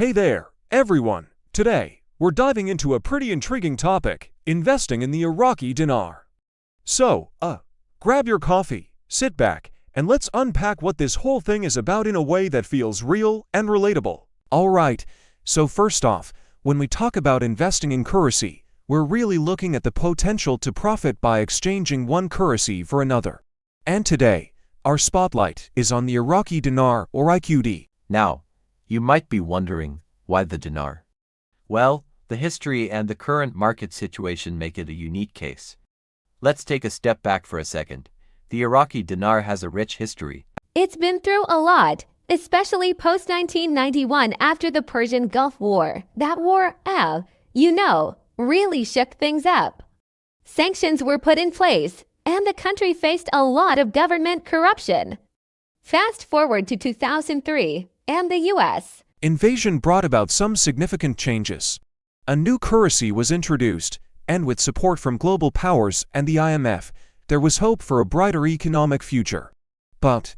Hey there, everyone! Today, we're diving into a pretty intriguing topic, investing in the Iraqi dinar. So, grab your coffee, sit back, and let's unpack what this whole thing is about in a way that feels real and relatable. Alright, so first off, when we talk about investing in currency, we're really looking at the potential to profit by exchanging one currency for another. And today, our spotlight is on the Iraqi dinar or IQD. Now, you might be wondering, why the dinar? Well, the history and the current market situation make it a unique case. Let's take a step back for a second. The Iraqi dinar has a rich history. It's been through a lot, especially post-1991 after the Persian Gulf War. That war, really shook things up. Sanctions were put in place, and the country faced a lot of government corruption. Fast forward to 2003, and the U.S. Invasion brought about some significant changes. A new currency was introduced, and with support from global powers and the IMF, there was hope for a brighter economic future. But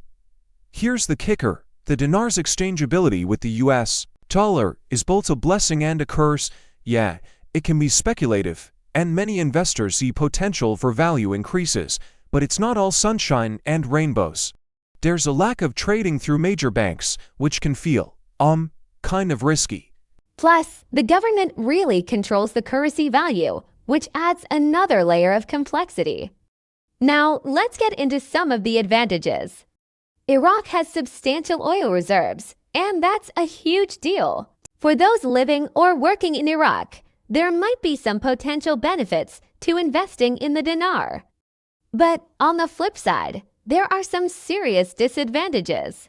here's the kicker: the dinar's exchangeability with the US dollar is both a blessing and a curse. Yeah, it can be speculative, and many investors see potential for value increases, but it's not all sunshine and rainbows. There's a lack of trading through major banks, which can feel, kind of risky. Plus, the government really controls the currency value, which adds another layer of complexity. Now, let's get into some of the advantages. Iraq has substantial oil reserves, and that's a huge deal. For those living or working in Iraq, there might be some potential benefits to investing in the dinar. But on the flip side, there are some serious disadvantages.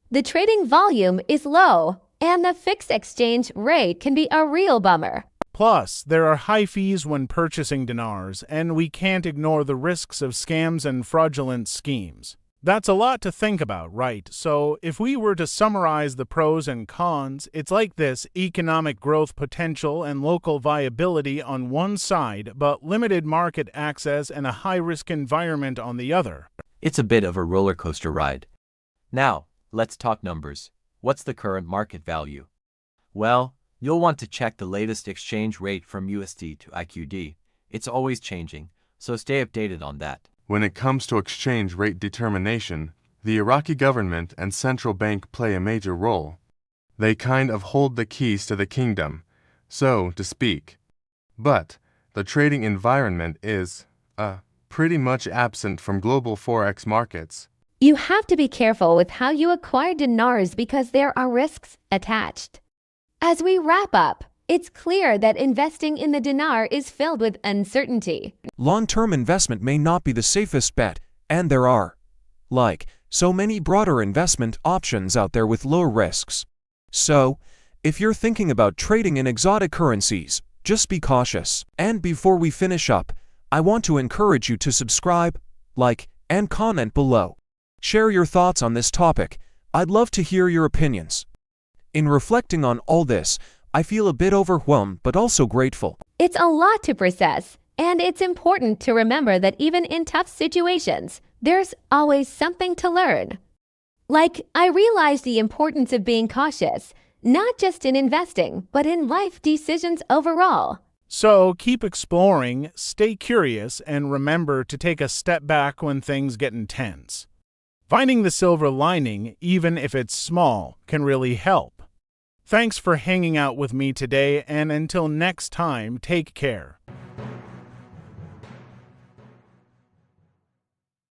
The trading volume is low, and the fixed exchange rate can be a real bummer. Plus, there are high fees when purchasing dinars, and we can't ignore the risks of scams and fraudulent schemes. That's a lot to think about, right? So, if we were to summarize the pros and cons, it's like this: economic growth potential and local viability on one side, but limited market access and a high-risk environment on the other. It's a bit of a roller coaster ride. Now, let's talk numbers. What's the current market value? Well, you'll want to check the latest exchange rate from USD to IQD. It's always changing, so stay updated on that. When it comes to exchange rate determination, the Iraqi government and central bank play a major role. They kind of hold the keys to the kingdom, so to speak. But the trading environment is, pretty much absent from global forex markets. You have to be careful with how you acquire dinars because there are risks attached. As we wrap up, it's clear that investing in the dinar is filled with uncertainty. Long-term investment may not be the safest bet, and there are, so many broader investment options out there with low risks. So, if you're thinking about trading in exotic currencies, just be cautious. And before we finish up, I want to encourage you to subscribe, and comment below. Share your thoughts on this topic. I'd love to hear your opinions. In reflecting on all this, I feel a bit overwhelmed but also grateful. It's a lot to process, and it's important to remember that even in tough situations, there's always something to learn. I realized the importance of being cautious, not just in investing, but in life decisions overall. So keep exploring, stay curious, and remember to take a step back when things get intense. Finding the silver lining, even if it's small, can really help. Thanks for hanging out with me today, and until next time, take care.